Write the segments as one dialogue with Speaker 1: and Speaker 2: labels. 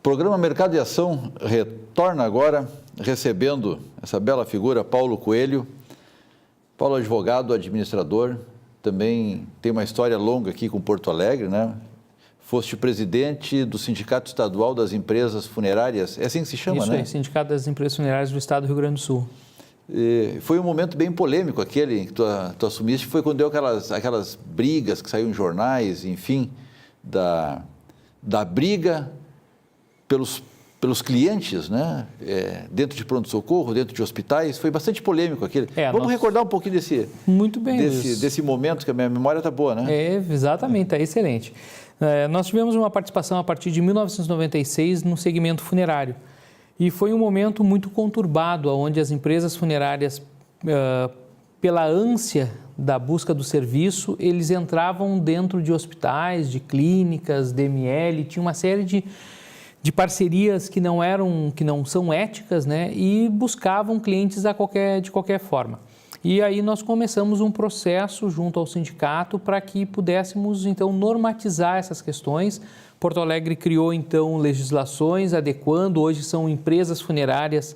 Speaker 1: Programa Mercado e Ação retorna agora, recebendo essa bela figura, Paulo Coelho. Paulo, advogado, administrador, também tem uma história longa aqui com Porto Alegre, né? Foste presidente do Sindicato Estadual das Empresas Funerárias, é assim que se chama,
Speaker 2: Isso
Speaker 1: né?
Speaker 2: aí, Sindicato das Empresas Funerárias do Estado do Rio Grande do Sul.
Speaker 1: Foi um momento bem polêmico aquele que tu assumiste, foi quando deu aquelas brigas que saíram em jornais, enfim, da briga pelos clientes, né? Dentro de pronto-socorro, dentro de hospitais, foi bastante polêmico aquele. Vamos recordar um pouquinho
Speaker 2: Muito bem,
Speaker 1: desse momento, que a minha memória está boa, né?
Speaker 2: Exatamente, está excelente. Nós tivemos uma participação a partir de 1996 no segmento funerário. E foi um momento muito conturbado, onde as empresas funerárias, pela ânsia da busca do serviço, eles entravam dentro de hospitais, de clínicas, DML, tinha uma série de parcerias que não são éticas, né? E buscavam clientes de qualquer forma. E aí nós começamos um processo junto ao sindicato para que pudéssemos, então, normatizar essas questões. Porto Alegre criou, então, legislações adequando, hoje são empresas funerárias,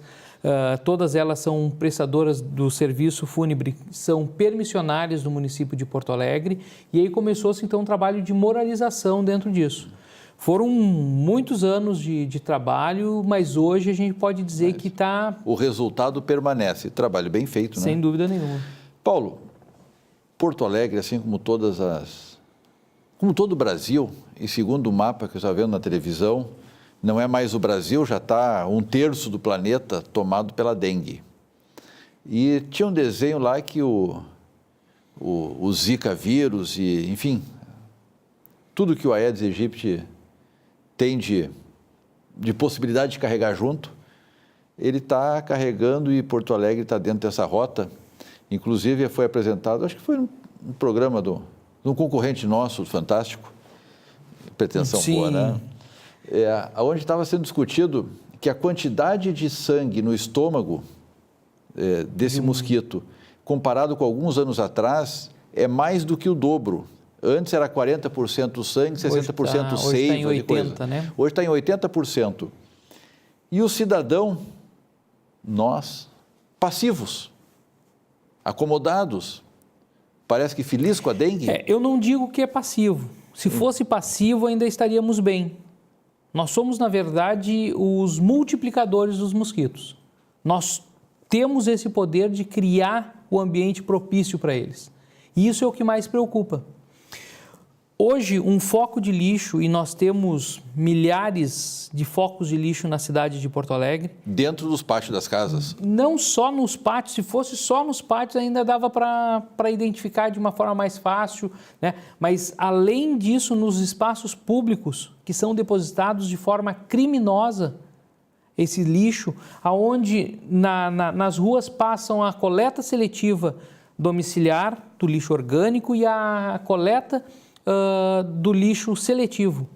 Speaker 2: todas elas são prestadoras do serviço fúnebre, são permissionárias do município de Porto Alegre, e aí começou-se, então, um trabalho de moralização dentro disso. Foram muitos anos de trabalho, mas hoje a gente pode dizer que está...
Speaker 1: O resultado permanece, trabalho bem feito, né?
Speaker 2: Sem dúvida nenhuma.
Speaker 1: Paulo, Porto Alegre, assim como todo o Brasil, e segundo o mapa que eu estava vendo na televisão, não é mais o Brasil, já está 1/3 do planeta tomado pela dengue. E tinha um desenho lá que o Zika vírus e, enfim, tudo que o Aedes aegypti tem de possibilidade de carregar junto, ele está carregando e Porto Alegre está dentro dessa rota. Inclusive foi apresentado, acho que foi um programa de um concorrente nosso, Fantástico, pretensão boa, né? Onde estava sendo discutido que a quantidade de sangue no estômago desse mosquito, comparado com alguns anos atrás, é mais do que o dobro. Antes era 40% sangue, 60% seiva. Hoje está em
Speaker 2: 80%, né?
Speaker 1: Hoje está em 80%. E o cidadão, nós, passivos, acomodados, parece que feliz com a dengue.
Speaker 2: Eu não digo que é passivo. Se fosse passivo, ainda estaríamos bem. Nós somos, na verdade, os multiplicadores dos mosquitos. Nós temos esse poder de criar o ambiente propício para eles. E isso é o que mais preocupa. Hoje, um foco de lixo, e nós temos milhares de focos de lixo na cidade de Porto Alegre.
Speaker 1: Dentro dos pátios das casas?
Speaker 2: Não só nos pátios, se fosse só nos pátios ainda dava para identificar de uma forma mais fácil, né? Mas além disso, nos espaços públicos, que são depositados de forma criminosa, esse lixo, aonde nas ruas passam a coleta seletiva domiciliar do lixo orgânico e a coleta do lixo seletivo.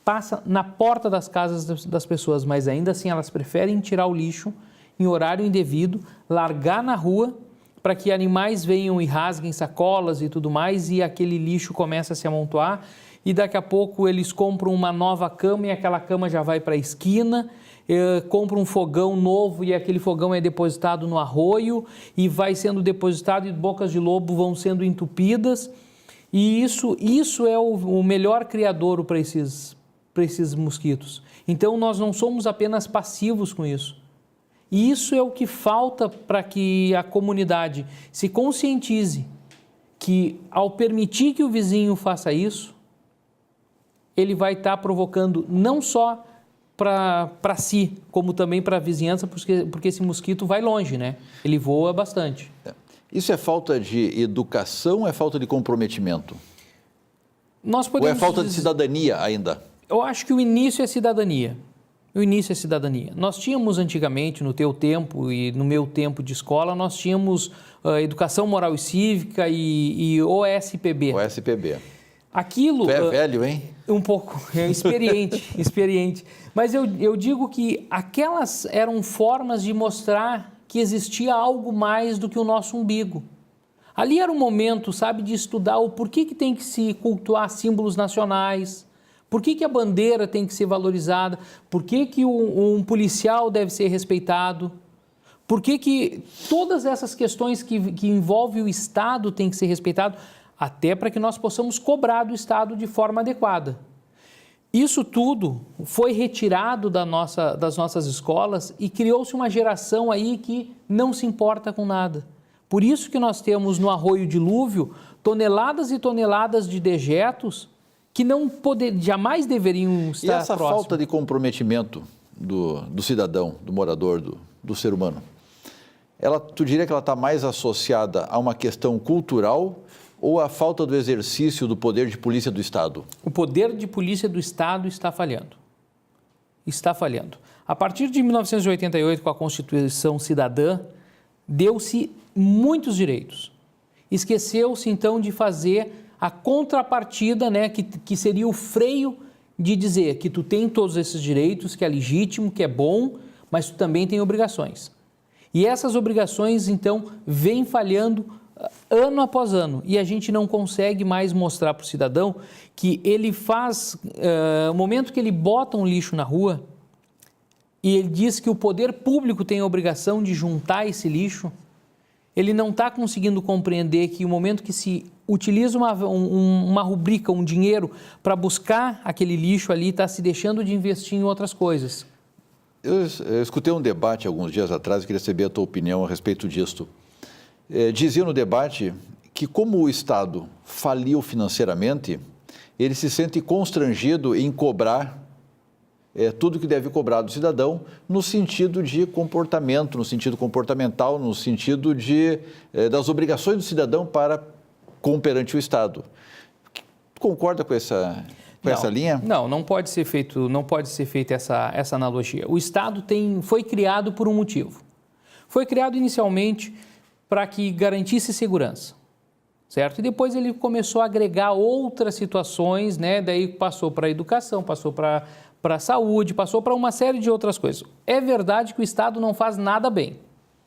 Speaker 2: Passa na porta das casas das pessoas, mas ainda assim elas preferem tirar o lixo em horário indevido, largar na rua para que animais venham e rasguem sacolas e tudo mais, e aquele lixo começa a se amontoar, e daqui a pouco eles compram uma nova cama e aquela cama já vai para a esquina, compram um fogão novo e aquele fogão é depositado no arroio e vai sendo depositado e bocas de lobo vão sendo entupidas. E isso é o melhor criadouro para esses mosquitos. Então, nós não somos apenas passivos com isso. E isso é o que falta para que a comunidade se conscientize que, ao permitir que o vizinho faça isso, ele vai estar provocando não só para si, como também para a vizinhança, porque esse mosquito vai longe, né? Ele voa bastante.
Speaker 1: Isso é falta de educação ou é falta de comprometimento? Ou é falta de cidadania ainda?
Speaker 2: Eu acho que o início é cidadania. Nós tínhamos antigamente, no teu tempo e no meu tempo de escola, nós tínhamos Educação Moral e Cívica e OSPB.
Speaker 1: OSPB.
Speaker 2: Aquilo...
Speaker 1: Tu é velho, hein?
Speaker 2: Um pouco, experiente. Mas eu digo que aquelas eram formas de mostrar que existia algo mais do que o nosso umbigo. Ali era um momento, sabe, de estudar o porquê que tem que se cultuar símbolos nacionais, Por que a bandeira tem que ser valorizada? Por que um policial deve ser respeitado? Por que todas essas questões que envolvem o Estado têm que ser respeitadas? Até para que nós possamos cobrar do Estado de forma adequada. Isso tudo foi retirado das nossas escolas e criou-se uma geração aí que não se importa com nada. Por isso que nós temos no Arroio Dilúvio toneladas e toneladas de dejetos que jamais deveriam estar próximos.
Speaker 1: E essa falta de comprometimento do cidadão, do morador, do ser humano, tu diria que ela está mais associada a uma questão cultural ou a falta do exercício do poder de polícia do Estado?
Speaker 2: O poder de polícia do Estado está falhando. Está falhando. A partir de 1988, com a Constituição Cidadã, deu-se muitos direitos. Esqueceu-se, então, de fazer a contrapartida, né, que seria o freio de dizer que tu tem todos esses direitos, que é legítimo, que é bom, mas tu também tem obrigações. E essas obrigações, então, vêm falhando ano após ano, e a gente não consegue mais mostrar para o cidadão que ele faz, no momento que ele bota um lixo na rua, e ele diz que o poder público tem a obrigação de juntar esse lixo, ele não está conseguindo compreender que o momento que se utiliza uma rubrica, um dinheiro, para buscar aquele lixo ali, está se deixando de investir em outras coisas.
Speaker 1: Eu escutei um debate alguns dias atrás e queria saber a tua opinião a respeito disto. Dizia no debate que como o Estado faliu financeiramente, ele se sente constrangido em cobrar tudo que deve cobrar do cidadão no sentido de comportamento, no sentido comportamental, no sentido das obrigações do cidadão perante o Estado. Tu concorda com essa linha?
Speaker 2: Não pode ser feita essa analogia. O Estado foi criado por um motivo. Foi criado inicialmente para que garantisse segurança, certo? E depois ele começou a agregar outras situações, né? Daí passou para a educação, passou para a saúde, passou para uma série de outras coisas. É verdade que o Estado não faz nada bem.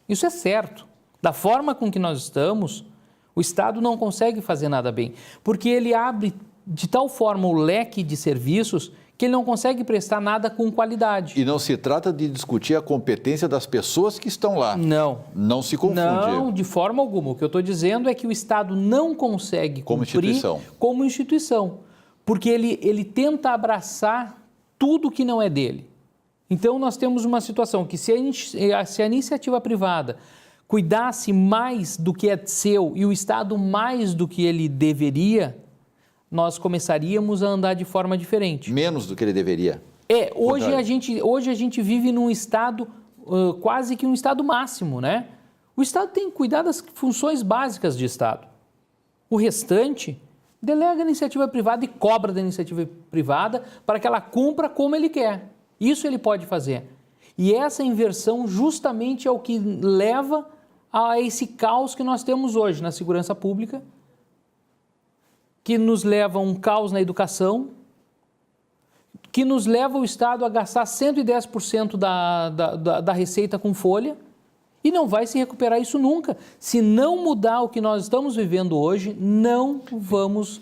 Speaker 2: Isso é certo. Da forma com que nós estamos, o Estado não consegue fazer nada bem, porque ele abre de tal forma o leque de serviços que ele não consegue prestar nada com qualidade.
Speaker 1: E não se trata de discutir a competência das pessoas que estão lá.
Speaker 2: Não.
Speaker 1: Não se confunde.
Speaker 2: Não, de forma alguma. O que eu estou dizendo é que o Estado não consegue cumprir como instituição, porque ele tenta abraçar tudo que não é dele. Então, nós temos uma situação que se a iniciativa privada cuidasse mais do que é seu e o Estado mais do que ele deveria, nós começaríamos a andar de forma diferente.
Speaker 1: Menos do que ele deveria.
Speaker 2: Hoje a gente vive num estado, quase que um estado máximo, né? O Estado tem que cuidar das funções básicas de Estado. O restante, delega a iniciativa privada e cobra da iniciativa privada para que ela cumpra como ele quer. Isso ele pode fazer. E essa inversão justamente é o que leva a esse caos que nós temos hoje na segurança pública, que nos leva a um caos na educação, que nos leva o Estado a gastar 110% da receita com folha e não vai se recuperar isso nunca. Se não mudar o que nós estamos vivendo hoje, não vamos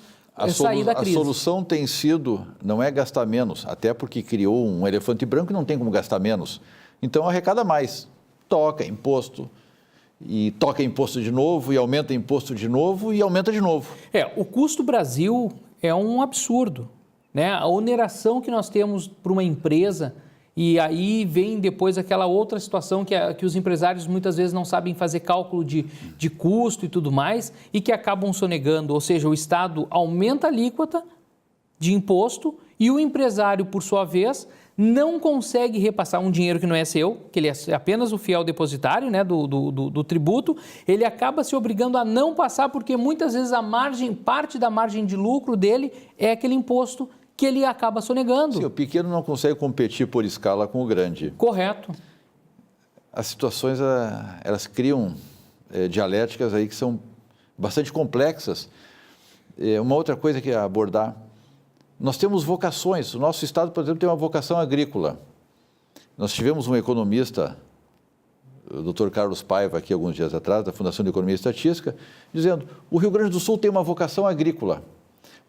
Speaker 2: sair da crise.
Speaker 1: A solução tem sido, não é gastar menos, até porque criou um elefante branco e não tem como gastar menos. Então arrecada mais, toca imposto, e toca imposto de novo, e aumenta imposto de novo, e aumenta de novo.
Speaker 2: O custo Brasil é um absurdo, né? A oneração que nós temos para uma empresa, e aí vem depois aquela outra situação que os empresários muitas vezes não sabem fazer cálculo de custo e tudo mais, e que acabam sonegando, ou seja, o Estado aumenta a alíquota de imposto e o empresário, por sua vez, não consegue repassar um dinheiro que não é seu, que ele é apenas o fiel depositário, né, do tributo, ele acaba se obrigando a não passar porque muitas vezes parte da margem de lucro dele é aquele imposto que ele acaba sonegando.
Speaker 1: Sim, o pequeno não consegue competir por escala com o grande.
Speaker 2: Correto.
Speaker 1: As situações, elas criam dialéticas aí que são bastante complexas. Uma outra coisa que abordar, nós temos vocações. O nosso estado, por exemplo, tem uma vocação agrícola. Nós tivemos um economista, o Dr. Carlos Paiva, aqui alguns dias atrás, da Fundação de Economia e Estatística, dizendo: o Rio Grande do Sul tem uma vocação agrícola.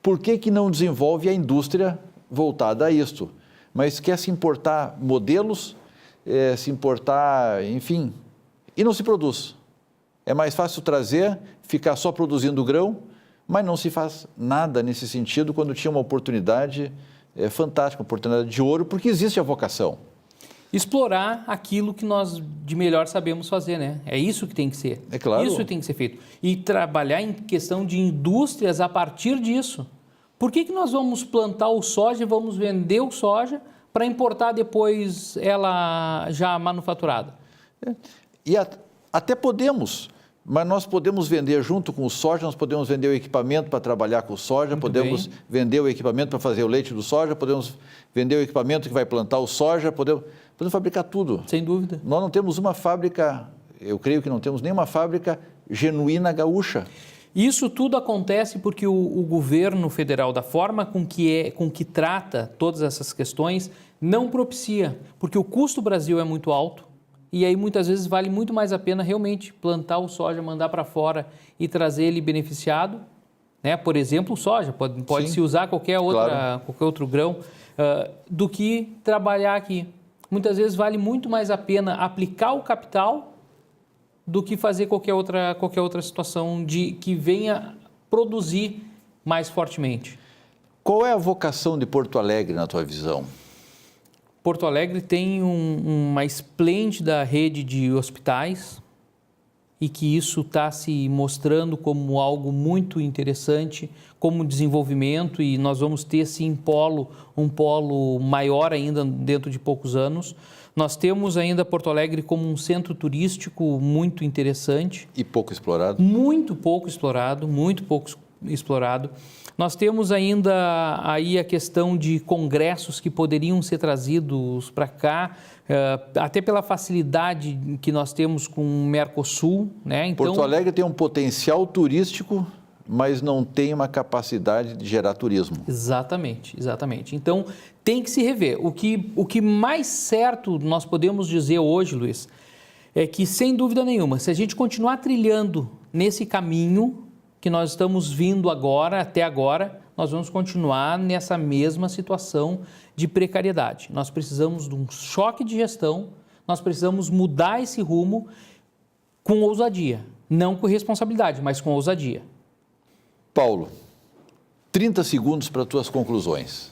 Speaker 1: Por que não desenvolve a indústria voltada a isto, mas quer se importar modelos, se importar, enfim, e não se produz. É mais fácil trazer, ficar só produzindo grão, mas não se faz nada nesse sentido quando tinha uma oportunidade fantástica, uma oportunidade de ouro, porque existe a vocação.
Speaker 2: Explorar aquilo que nós de melhor sabemos fazer, né? É isso que tem que ser.
Speaker 1: É claro.
Speaker 2: Isso tem que ser feito. E trabalhar em questão de indústrias a partir disso. Por que nós vamos plantar o soja e vamos vender o soja para importar depois ela já manufaturada?
Speaker 1: E até podemos, mas nós podemos vender junto com o soja, nós podemos vender o equipamento para trabalhar com o soja,
Speaker 2: Muito
Speaker 1: podemos
Speaker 2: bem.
Speaker 1: vender o equipamento para fazer o leite do soja, podemos vender o equipamento que vai plantar o soja, podemos fabricar tudo.
Speaker 2: Sem dúvida.
Speaker 1: Nós não temos uma fábrica, eu creio que não temos nenhuma fábrica genuína gaúcha.
Speaker 2: Isso tudo acontece porque o governo federal, da forma com que trata todas essas questões, não propicia, porque o custo do Brasil é muito alto e aí muitas vezes vale muito mais a pena realmente plantar o soja, mandar para fora e trazer ele beneficiado, né? Por exemplo, o soja, pode-se usar qualquer outro grão, do que trabalhar aqui. Muitas vezes vale muito mais a pena aplicar o capital do que fazer qualquer outra situação que venha produzir mais fortemente.
Speaker 1: Qual é a vocação de Porto Alegre na tua visão?
Speaker 2: Porto Alegre tem uma esplêndida rede de hospitais e que isso está se mostrando como algo muito interessante, como desenvolvimento, e nós vamos ter sim um polo maior ainda dentro de poucos anos. Nós temos ainda Porto Alegre como um centro turístico muito interessante.
Speaker 1: E pouco explorado?
Speaker 2: Muito pouco explorado. Nós temos ainda aí a questão de congressos que poderiam ser trazidos para cá, até pela facilidade que nós temos com o Mercosul, né? Então,
Speaker 1: Porto Alegre tem um potencial turístico, mas não tem uma capacidade de gerar turismo.
Speaker 2: Exatamente. Então, tem que se rever. O que mais certo nós podemos dizer hoje, Luiz, é que, sem dúvida nenhuma, se a gente continuar trilhando nesse caminho que nós estamos vindo até agora, nós vamos continuar nessa mesma situação de precariedade. Nós precisamos de um choque de gestão, nós precisamos mudar esse rumo com ousadia. Não com responsabilidade, mas com ousadia.
Speaker 1: Paulo, 30 segundos para tuas conclusões.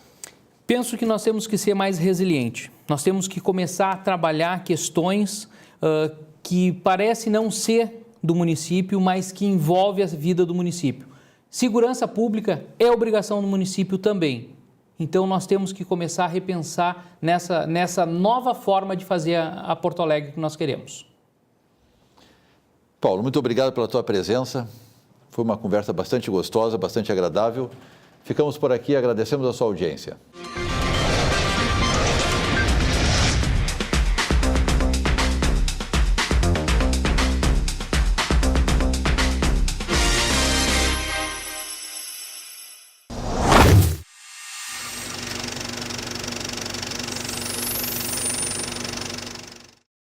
Speaker 2: Penso que nós temos que ser mais resilientes. Nós temos que começar a trabalhar questões que parecem não ser do município, mas que envolvem a vida do município. Segurança pública é obrigação do município também. Então, nós temos que começar a repensar nessa nova forma de fazer a Porto Alegre que nós queremos.
Speaker 1: Paulo, muito obrigado pela tua presença. Foi uma conversa bastante gostosa, bastante agradável. Ficamos por aqui, agradecemos a sua audiência.